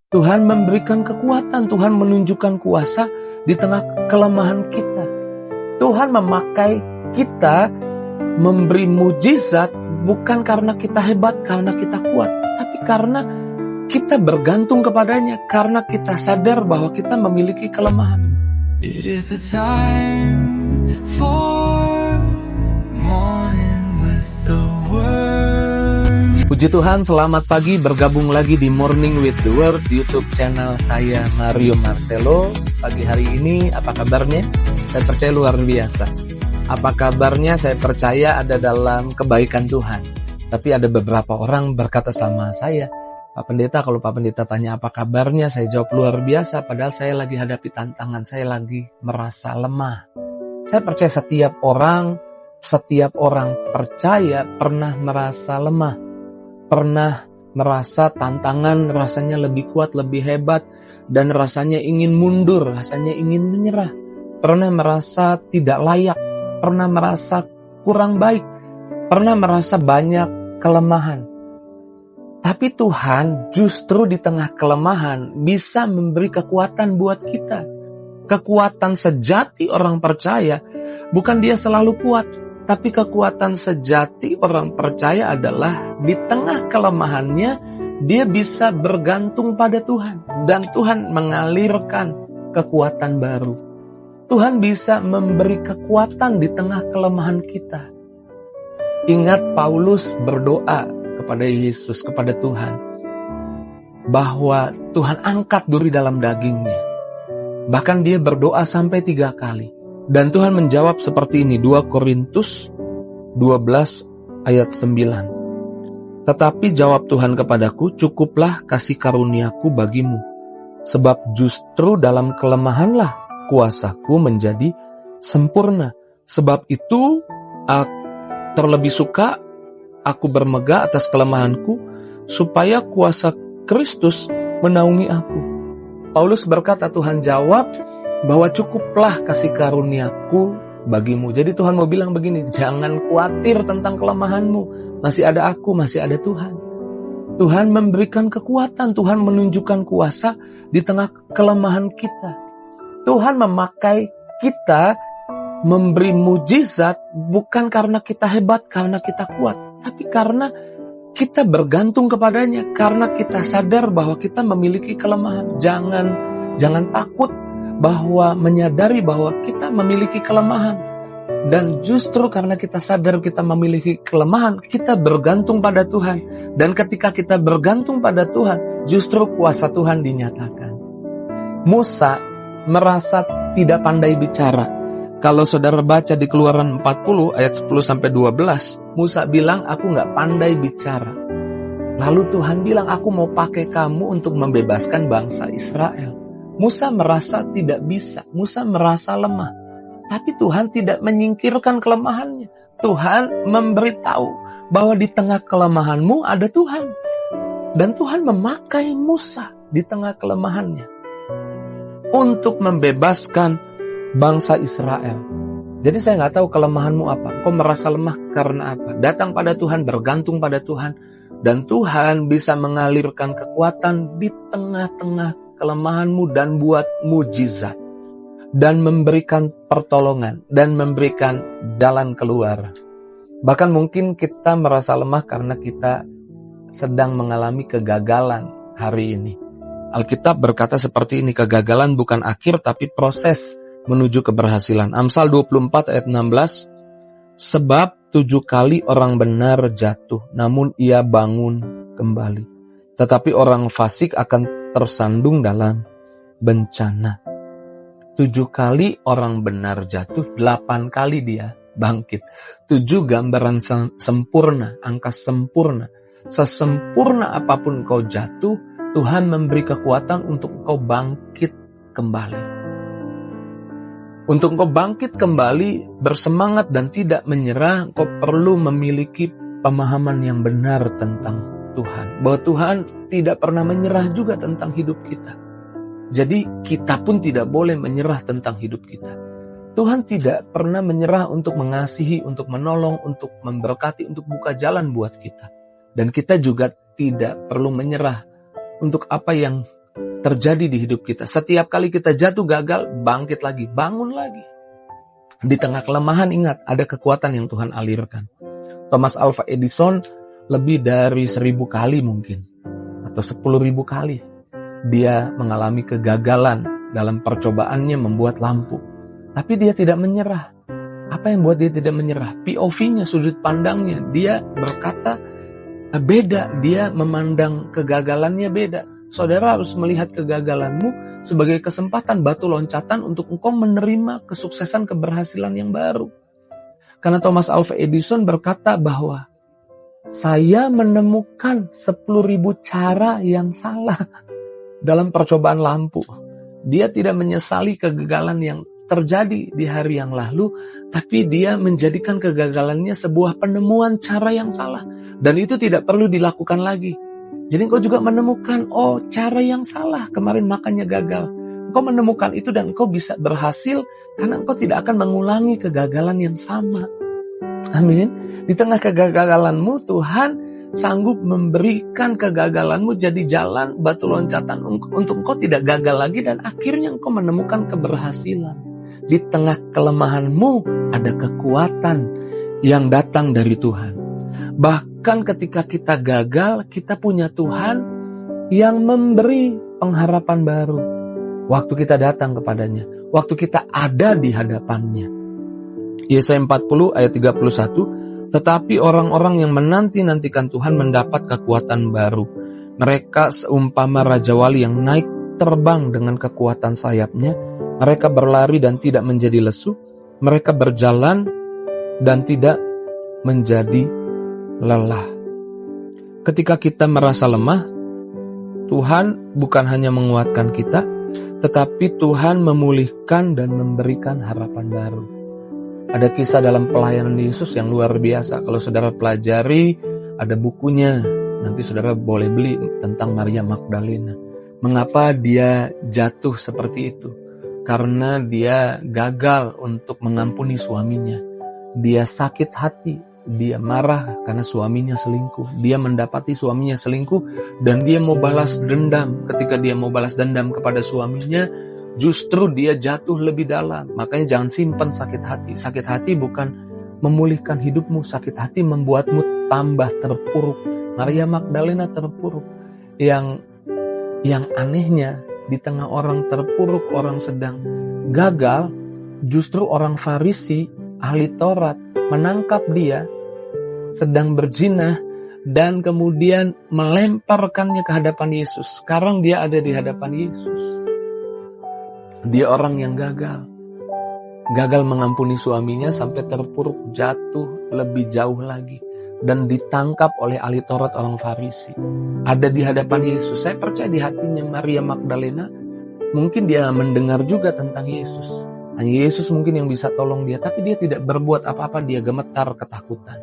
Tuhan memberikan kekuatan, Tuhan menunjukkan kuasa di tengah kelemahan kita. Tuhan memakai kita memberi mujizat bukan karena kita hebat, karena kita kuat, tapi karena kita bergantung kepadanya, karena kita sadar bahwa kita memiliki kelemahan. It is the time for morning with the word. Puji Tuhan, selamat pagi, bergabung lagi di Morning with the Word YouTube channel saya, Mario Marcelo. Pagi hari ini apa kabarnya? Saya percaya luar biasa. Apa kabarnya? Saya percaya ada dalam kebaikan Tuhan. Tapi ada beberapa orang berkata sama saya, Pak Pendeta, kalau Pak Pendeta tanya apa kabarnya, saya jawab luar biasa, padahal saya lagi hadapi tantangan, saya lagi merasa lemah. Saya percaya setiap orang percaya pernah merasa lemah, pernah merasa tantangan, rasanya lebih kuat, lebih hebat, dan rasanya ingin mundur, rasanya ingin menyerah, pernah merasa tidak layak, pernah merasa kurang baik, pernah merasa banyak kelemahan. Tapi Tuhan justru di tengah kelemahan bisa memberi kekuatan buat kita. Kekuatan sejati orang percaya, bukan dia selalu kuat, tapi kekuatan sejati orang percaya adalah di tengah kelemahannya, dia bisa bergantung pada Tuhan. Dan Tuhan mengalirkan kekuatan baru. Tuhan bisa memberi kekuatan di tengah kelemahan kita. Ingat Paulus berdoa kepada Yesus, kepada Tuhan, bahwa Tuhan angkat duri dalam dagingnya. Bahkan dia berdoa sampai 3 kali. Dan Tuhan menjawab seperti ini, 2 Korintus 12 ayat 9. Tetapi jawab Tuhan kepadaku, cukuplah kasih karuniaku bagimu, sebab justru dalam kelemahanlah kuasaku menjadi sempurna. Sebab itu terlebih suka aku bermegah atas kelemahanku, supaya kuasa Kristus menaungi aku. Paulus berkata, Tuhan jawab bahwa cukuplah kasih karuniaku bagimu. Jadi Tuhan mau bilang begini, jangan khawatir tentang kelemahanmu. Masih ada aku, masih ada Tuhan. Tuhan memberikan kekuatan, Tuhan menunjukkan kuasa di tengah kelemahan kita. Tuhan memakai kita memberi mujizat bukan karena kita hebat, karena kita kuat, tapi karena kita bergantung kepadanya, karena kita sadar bahwa kita memiliki kelemahan. Jangan takut bahwa menyadari bahwa kita memiliki kelemahan. Dan justru karena kita sadar kita memiliki kelemahan, kita bergantung pada Tuhan. Dan ketika kita bergantung pada Tuhan, justru kuasa Tuhan dinyatakan. Musa merasa tidak pandai bicara. Kalau saudara baca di Keluaran 40 ayat 10-12, Musa bilang, aku gak pandai bicara. Lalu Tuhan bilang, aku mau pakai kamu untuk membebaskan bangsa Israel. Musa merasa tidak bisa, Musa merasa lemah. Tapi Tuhan tidak menyingkirkan kelemahannya. Tuhan memberitahu bahwa di tengah kelemahanmu ada Tuhan. Dan Tuhan memakai Musa di tengah kelemahannya untuk membebaskan bangsa Israel. Jadi saya nggak tahu kelemahanmu apa. Kau merasa lemah karena apa? Datang pada Tuhan, bergantung pada Tuhan. Dan Tuhan bisa mengalirkan kekuatan di tengah-tengah kelemahanmu dan buat mujizat. Dan memberikan pertolongan. Dan memberikan jalan keluar. Bahkan mungkin kita merasa lemah karena kita sedang mengalami kegagalan hari ini. Alkitab berkata seperti ini, kegagalan bukan akhir tapi proses menuju keberhasilan. Amsal 24 ayat 16, sebab 7 kali orang benar jatuh, namun ia bangun kembali. Tetapi orang fasik akan tersandung dalam bencana. 7 kali orang benar jatuh, 8 kali dia bangkit. 7 gambaran sempurna, angka sempurna. Sesempurna apapun kau jatuh, Tuhan memberi kekuatan untuk kau bangkit kembali. Untuk engkau bangkit kembali, bersemangat dan tidak menyerah, engkau perlu memiliki pemahaman yang benar tentang Tuhan. Bahwa Tuhan tidak pernah menyerah juga tentang hidup kita. Jadi kita pun tidak boleh menyerah tentang hidup kita. Tuhan tidak pernah menyerah untuk mengasihi, untuk menolong, untuk memberkati, untuk buka jalan buat kita. Dan kita juga tidak perlu menyerah untuk apa yang terjadi di hidup kita. Setiap kali kita jatuh gagal, bangkit lagi, bangun lagi. Di tengah kelemahan ingat, ada kekuatan yang Tuhan alirkan. Thomas Alva Edison lebih dari 1000 kali mungkin, atau 10.000 kali, dia mengalami kegagalan dalam percobaannya membuat lampu. Tapi dia tidak menyerah. Apa yang buat dia tidak menyerah? POV-nya, sudut pandangnya. Dia berkata beda, dia memandang kegagalannya beda. Saudara harus melihat kegagalanmu sebagai kesempatan, batu loncatan untuk engkau menerima kesuksesan, keberhasilan yang baru. Karena Thomas Alva Edison berkata bahwa saya menemukan 10.000 cara yang salah dalam percobaan lampu. Dia tidak menyesali kegagalan yang terjadi di hari yang lalu, tapi dia menjadikan kegagalannya sebuah penemuan cara yang salah. Dan itu tidak perlu dilakukan lagi. Jadi engkau juga menemukan, cara yang salah, kemarin makannya gagal. Engkau menemukan itu dan engkau bisa berhasil karena engkau tidak akan mengulangi kegagalan yang sama. Amin. Di tengah kegagalanmu, Tuhan sanggup memberikan kegagalanmu jadi jalan, batu loncatan untuk engkau tidak gagal lagi dan akhirnya engkau menemukan keberhasilan. Di tengah kelemahanmu ada kekuatan yang datang dari Tuhan. Bahkan ketika kita gagal, kita punya Tuhan yang memberi pengharapan baru. Waktu kita datang kepadanya, waktu kita ada di hadapannya. Yesaya 40 ayat 31, tetapi orang-orang yang menanti-nantikan Tuhan mendapat kekuatan baru. Mereka seumpama Raja Wali yang naik terbang dengan kekuatan sayapnya. Mereka berlari dan tidak menjadi lesu. Mereka berjalan dan tidak menjadi lelah. Ketika kita merasa lemah, Tuhan bukan hanya menguatkan kita, tetapi Tuhan memulihkan dan memberikan harapan baru. Ada kisah dalam pelayanan Yesus yang luar biasa. Kalau saudara pelajari, ada bukunya. Nanti saudara boleh beli tentang Maria Magdalena. Mengapa dia jatuh seperti itu? Karena dia gagal untuk mengampuni suaminya. Dia sakit hati. Dia marah karena suaminya selingkuh. Dia mendapati suaminya selingkuh dan dia mau balas dendam. Ketika dia mau balas dendam kepada suaminya, justru dia jatuh lebih dalam. Makanya jangan simpan sakit hati. Sakit hati bukan memulihkan hidupmu. Sakit hati membuatmu tambah terpuruk. Maria Magdalena terpuruk. Yang anehnya, di tengah orang terpuruk, orang sedang gagal, justru orang Farisi, ahli Taurat, menangkap dia sedang berzina dan kemudian melemparkannya ke hadapan Yesus. Sekarang dia ada di hadapan Yesus. Dia orang yang gagal mengampuni suaminya sampai terpuruk, jatuh lebih jauh lagi dan ditangkap oleh ahli Taurat orang Farisi. Ada di hadapan Yesus. Saya percaya di hatinya Maria Magdalena, mungkin dia mendengar juga tentang Yesus. Hanya Yesus mungkin yang bisa tolong dia, tapi dia tidak berbuat apa-apa, dia gemetar ketakutan.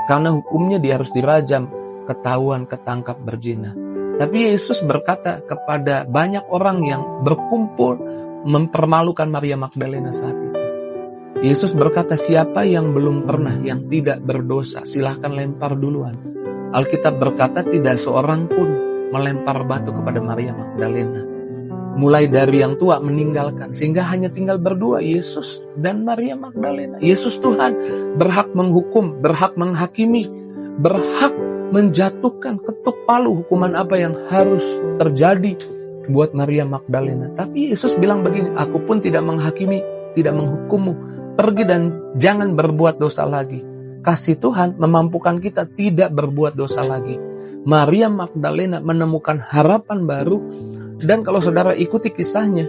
Karena hukumnya dia harus dirajam, ketahuan, ketangkap berzina. Tapi Yesus berkata kepada banyak orang yang berkumpul mempermalukan Maria Magdalena saat itu. Yesus berkata, siapa yang belum pernah, yang tidak berdosa, silahkan lempar duluan. Alkitab berkata tidak seorang pun melempar batu kepada Maria Magdalena. Mulai dari yang tua meninggalkan, sehingga hanya tinggal berdua, Yesus dan Maria Magdalena. Yesus Tuhan berhak menghukum, berhak menghakimi, berhak menjatuhkan ketuk palu hukuman apa yang harus terjadi buat Maria Magdalena. Tapi Yesus bilang begini, aku pun tidak menghakimi, tidak menghukummu. Pergi dan jangan berbuat dosa lagi. Kasih Tuhan memampukan kita tidak berbuat dosa lagi. Maria Magdalena menemukan harapan baru. Dan kalau saudara ikuti kisahnya,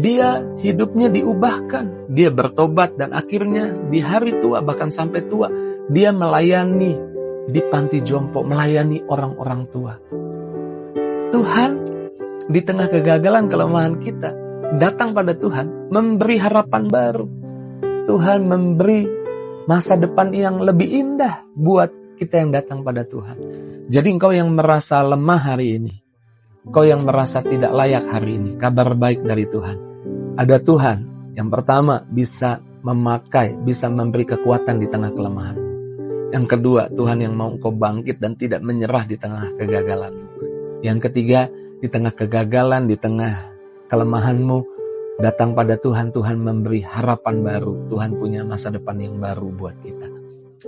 dia hidupnya diubahkan. Dia bertobat dan akhirnya di hari tua, bahkan sampai tua, dia melayani di panti jompo, melayani orang-orang tua. Tuhan di tengah kegagalan, kelemahan kita, datang pada Tuhan, memberi harapan baru. Tuhan memberi masa depan yang lebih indah buat kita yang datang pada Tuhan. Jadi engkau yang merasa lemah hari ini, engkau yang merasa tidak layak hari ini, kabar baik dari Tuhan. Ada Tuhan yang pertama bisa memakai, bisa memberi kekuatan di tengah kelemahan. Yang kedua, Tuhan yang mau engkau bangkit dan tidak menyerah di tengah kegagalan. Yang ketiga, di Di tengah kegagalan, di tengah kelemahanmu, datang pada Tuhan. Tuhan memberi harapan baru. Tuhan punya masa depan yang baru buat kita.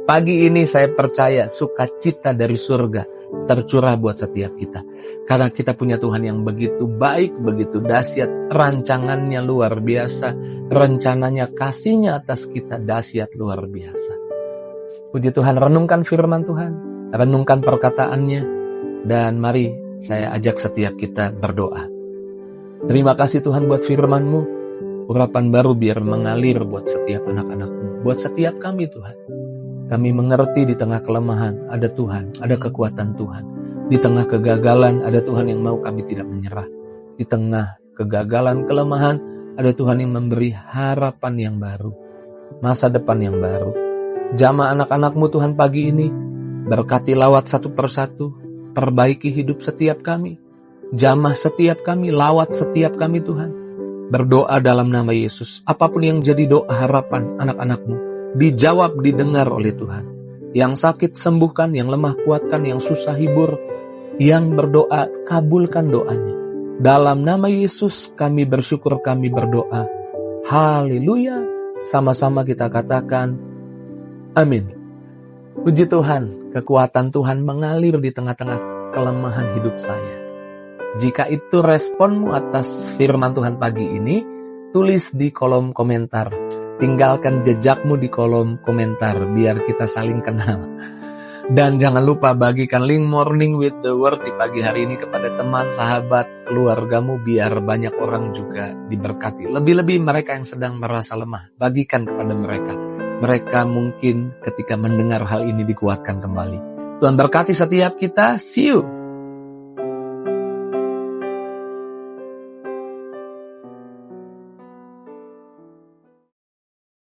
Pagi ini saya percaya sukacita dari surga tercurah buat setiap kita. Karena kita punya Tuhan yang begitu baik, begitu dahsyat. Rancangannya luar biasa. Rencananya, kasihnya atas kita dahsyat luar biasa. Puji Tuhan, renungkan firman Tuhan. Renungkan perkataannya. Dan mari saya ajak setiap kita berdoa. Terima kasih Tuhan buat firman-Mu. Urapan baru biar mengalir buat setiap anak-anak-Mu. Buat setiap kami Tuhan. Kami mengerti di tengah kelemahan ada Tuhan, ada kekuatan Tuhan. Di tengah kegagalan ada Tuhan yang mau kami tidak menyerah. Di tengah kegagalan, kelemahan ada Tuhan yang memberi harapan yang baru. Masa depan yang baru. Jamah anak-anak-Mu Tuhan pagi ini. Berkati lawat satu persatu. Perbaiki hidup setiap kami. Jamah setiap kami, lawat setiap kami Tuhan. Berdoa dalam nama Yesus. Apapun yang jadi doa harapan anak-anak-Mu. Dijawab, didengar oleh Tuhan. Yang sakit sembuhkan, yang lemah kuatkan, yang susah hibur. Yang berdoa, kabulkan doanya. Dalam nama Yesus kami bersyukur, kami berdoa. Haleluya. Sama-sama kita katakan, amin. Puji Tuhan, kekuatan Tuhan mengalir di tengah-tengah kelemahan hidup saya. Jika itu responmu atas firman Tuhan pagi ini, tulis di kolom komentar. Tinggalkan jejakmu di kolom komentar biar kita saling kenal. Dan jangan lupa bagikan link Morning with the Word di pagi hari ini kepada teman, sahabat, keluargamu biar banyak orang juga diberkati. Lebih-lebih mereka yang sedang merasa lemah, bagikan kepada mereka. Mereka mungkin ketika mendengar hal ini dikuatkan kembali. Tuhan berkati setiap kita. See you.